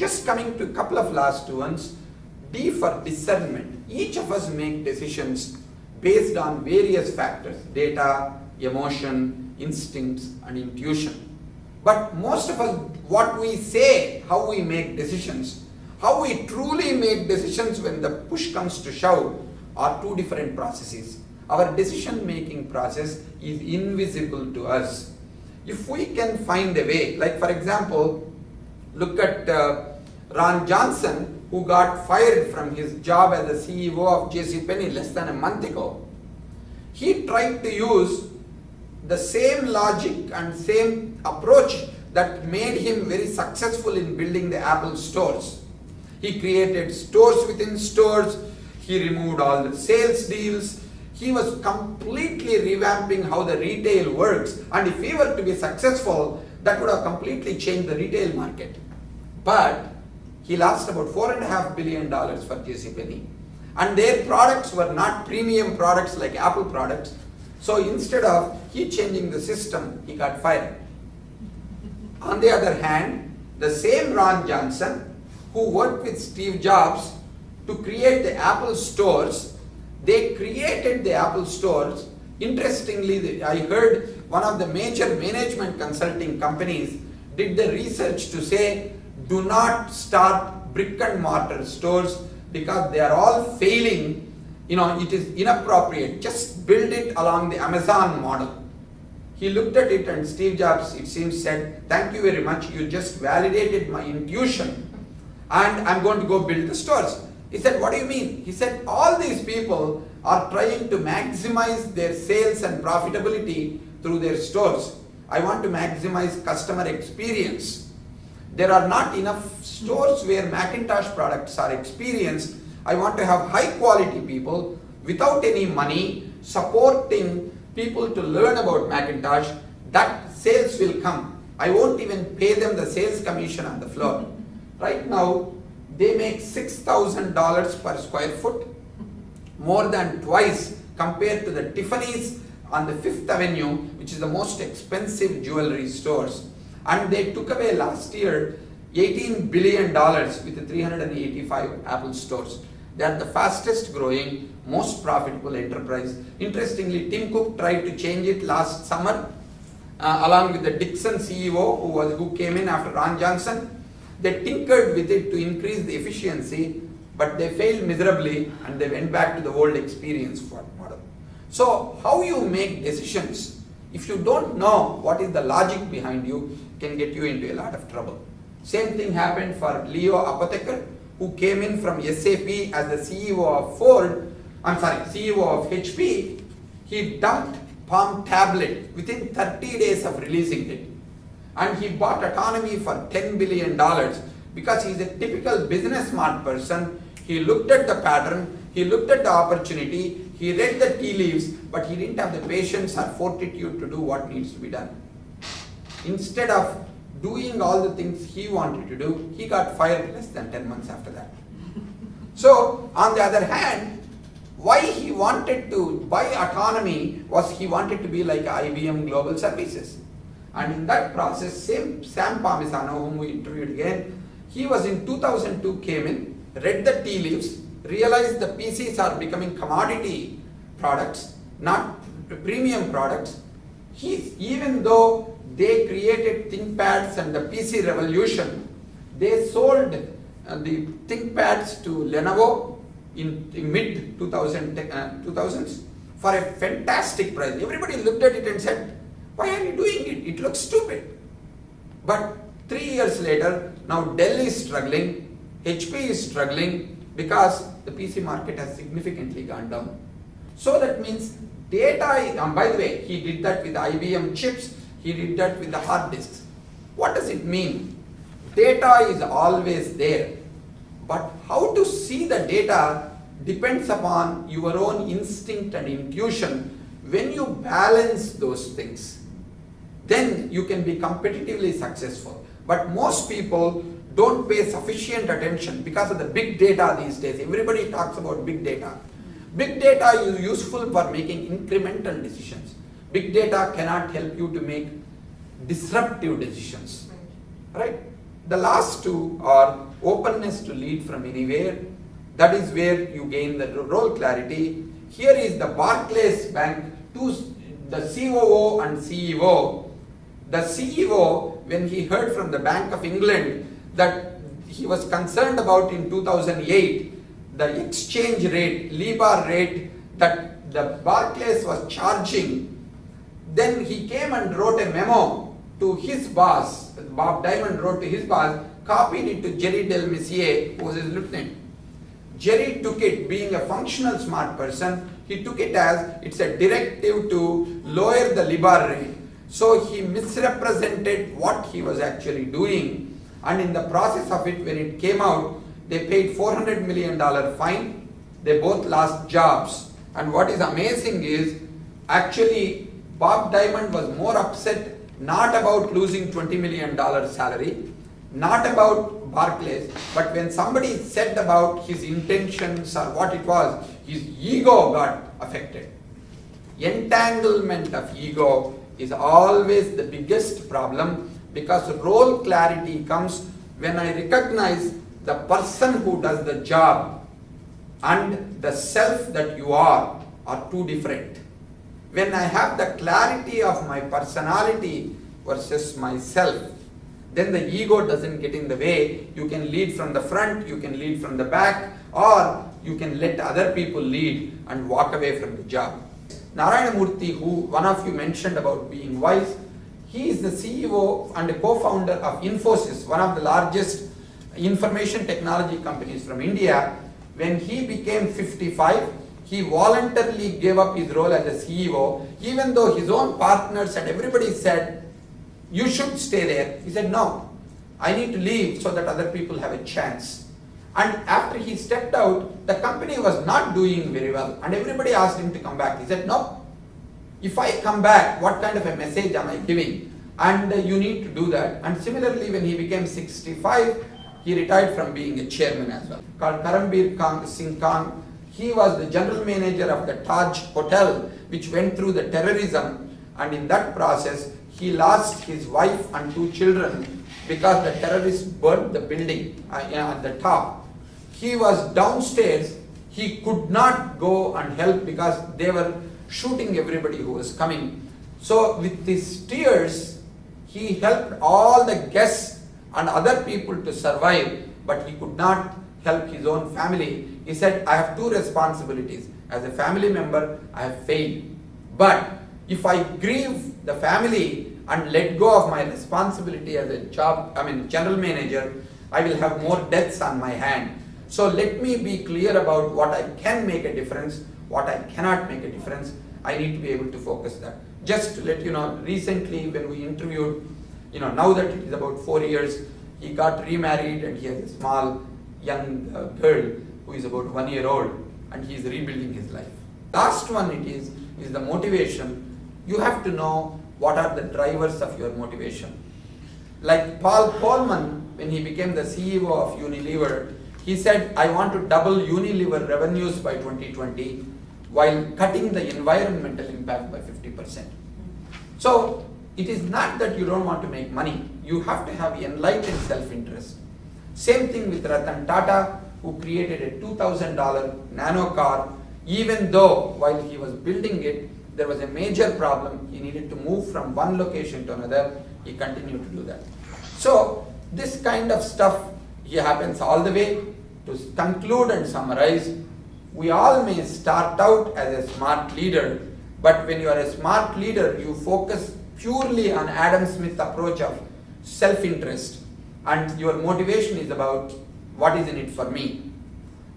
just coming to a couple of last ones. D for discernment. Each of us make decisions based on various factors: data, emotion, instincts, and intuition. But most of us, what we say, how we make decisions, how we truly make decisions when the push comes to shove, are two different processes. Our decision making process is invisible to us. If we can find a way, like for example, look at Ron Johnson, who got fired from his job as the CEO of JCPenney less than a month ago. He tried to use the same logic and same approach that made him very successful in building the Apple stores. He created stores within stores. He removed all the sales deals. He was completely revamping how the retail works. And if he were to be successful, that would have completely changed the retail market. But he lost about $4.5 billion for JCPenney. And their products were not premium products like Apple products. So instead of he changing the system, he got fired. On the other hand, the same Ron Johnson, who worked with Steve Jobs to create the Apple stores, they created the Apple stores. Interestingly, I heard one of the major management consulting companies did the research to say, do not start brick and mortar stores because they are all failing. It is inappropriate. Just build it along the Amazon model. He looked at it and Steve Jobs, it seems, said, thank you very much. You just validated my intuition and I'm going to go build the stores. He said, what do you mean? He said, all these people are trying to maximize their sales and profitability through their stores. I want to maximize customer experience. There are not enough stores where Macintosh products are experienced. I want to have high quality people without any money supporting people to learn about Macintosh. That sales will come. I won't even pay them the sales commission on the floor. Right now, they make $6,000 per square foot, more than twice compared to the Tiffany's on the 5th Avenue, which is the most expensive jewelry stores. And they took away last year $18 billion with the 385 Apple stores. They are the fastest growing, most profitable enterprise. Interestingly, Tim Cook tried to change it last summer, along with the Dixon CEO who came in after Ron Johnson. They tinkered with it to increase the efficiency, but they failed miserably and they went back to the old experience model. So how you make decisions, if you don't know what is the logic behind you, can get you into a lot of trouble. Same thing happened for Leo Apotheker, who came in from SAP as the CEO of CEO of HP. He dumped Palm Tablet within 30 days of releasing it. And he bought autonomy for $10 billion because he's a typical business smart person. He looked at the pattern, he looked at the opportunity, he read the tea leaves, but he didn't have the patience or fortitude to do what needs to be done. Instead of doing all the things he wanted to do, he got fired less than 10 months after that. So, on the other hand, why he wanted to buy autonomy was he wanted to be like IBM Global Services. And in that process, Sam Palmisano, whom we interviewed again, he was in 2002, came in, read the tea leaves, realized the PCs are becoming commodity products, not premium products. Even though they created ThinkPads and the PC revolution, they sold the ThinkPads to Lenovo in mid 2000s for a fantastic price. Everybody looked at it and said, why are you doing it? It looks stupid. But 3 years later, now Dell is struggling, HP is struggling because the PC market has significantly gone down. So that means data, by the way, he did that with IBM chips, he did that with the hard disks. What does it mean? Data is always there, but how to see the data depends upon your own instinct and intuition. When you balance those things, then you can be competitively successful. But most people don't pay sufficient attention because of the big data these days. Everybody talks about big data. Big data is useful for making incremental decisions. Big data cannot help you to make disruptive decisions, right? The last two are openness to lead from anywhere. That is where you gain the role clarity. Here is the Barclays Bank, the COO and CEO. The CEO, when he heard from the Bank of England that he was concerned about in 2008, the exchange rate, LIBOR rate that the Barclays was charging, then he came and wrote a memo to his boss. Bob Diamond wrote to his boss, copied it to Jerry Del Messier, who was his lieutenant. Jerry took it, being a functional smart person, he took it as it's a directive to lower the LIBOR rate. So he misrepresented what he was actually doing, and in the process of it, when it came out, they paid $400 million fine. They both lost jobs. And what is amazing is, actually, Bob Diamond was more upset not about losing $20 million salary, not about Barclays, but when somebody said about his intentions or what it was, his ego got affected. Entanglement of ego is always the biggest problem, because role clarity comes when I recognize the person who does the job and the self that you are two different. When I have the clarity of my personality versus myself, then the ego doesn't get in the way. You can lead from the front, you can lead from the back, or you can let other people lead and walk away from the job. Narayana Murthy, who one of you mentioned about being wise, he is the CEO and co-founder of Infosys, one of the largest information technology companies from India. When he became 55, he voluntarily gave up his role as a CEO, even though his own partners and everybody said, you should stay there. He said, no, I need to leave so that other people have a chance. And after he stepped out, the company was not doing very well, and everybody asked him to come back. He said, no, if I come back, what kind of a message am I giving? And you need to do that. And similarly, when he became 65, he retired from being a chairman as well. Called Karambir Singh Khan. He was the general manager of the Taj Hotel, which went through the terrorism, and in that process, he lost his wife and 2 children because the terrorists burned the building at the top. He was downstairs, he could not go and help because they were shooting everybody who was coming. So with his tears, he helped all the guests and other people to survive, but he could not help his own family. He said, I have 2 responsibilities. As a family member, I have failed. But if I grieve the family and let go of my responsibility as a general manager, I will have more deaths on my hand. So let me be clear about what I can make a difference, what I cannot make a difference. I need to be able to focus that. Just to let you know, recently when we interviewed, now that it is about 4 years, he got remarried and he has a small young girl who is about 1 year old, and he is rebuilding his life. Last one is the motivation. You have to know what are the drivers of your motivation. Like Paul Polman, when he became the CEO of Unilever, he said, I want to double Unilever revenues by 2020 while cutting the environmental impact by 50%. So it is not that you don't want to make money. You have to have enlightened self-interest. Same thing with Ratan Tata, who created a $2,000 nano car, even though while he was building it, there was a major problem. He needed to move from one location to another. He continued to do that. So this kind of stuff happens all the way. To conclude and summarize, we all may start out as a smart leader, but when you are a smart leader, you focus purely on Adam Smith's approach of self-interest, and your motivation is about what is in it for me.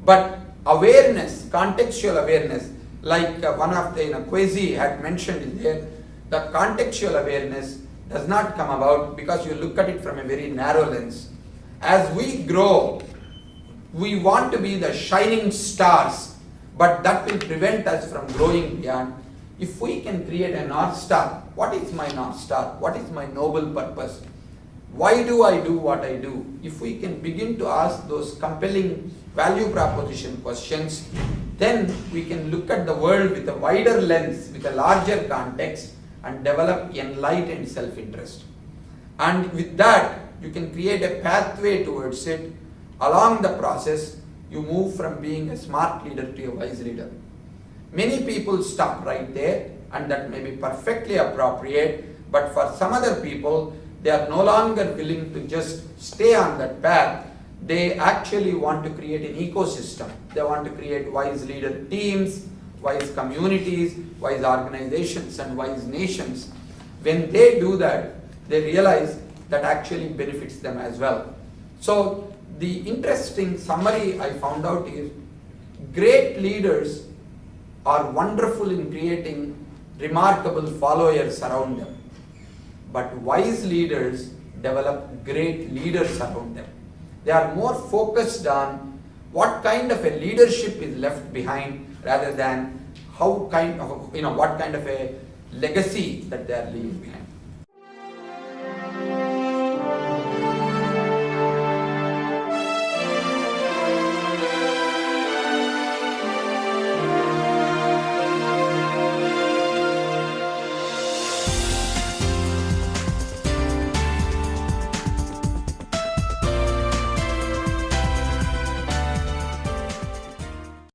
But awareness, contextual awareness, like one of the Kwesi had mentioned in there, the contextual awareness does not come about because you look at it from a very narrow lens. As we grow, we want to be the shining stars, but that will prevent us from growing beyond. If we can create a North Star, what is my North Star? What is my noble purpose? Why do I do what I do? If we can begin to ask those compelling value proposition questions, then we can look at the world with a wider lens, with a larger context, and develop enlightened self-interest. And with that, you can create a pathway towards it. Along the process, you move from being a smart leader to a wise leader. Many people stop right there, and that may be perfectly appropriate, but for some other people, they are no longer willing to just stay on that path. They actually want to create an ecosystem. They want to create wise leader teams, wise communities, wise organizations, and wise nations. When they do that, they realize that actually benefits them as well. So the interesting summary I found out is great leaders are wonderful in creating remarkable followers around them. But wise leaders develop great leaders around them. They are more focused on what kind of a leadership is left behind rather than what kind of a legacy that they are leaving behind.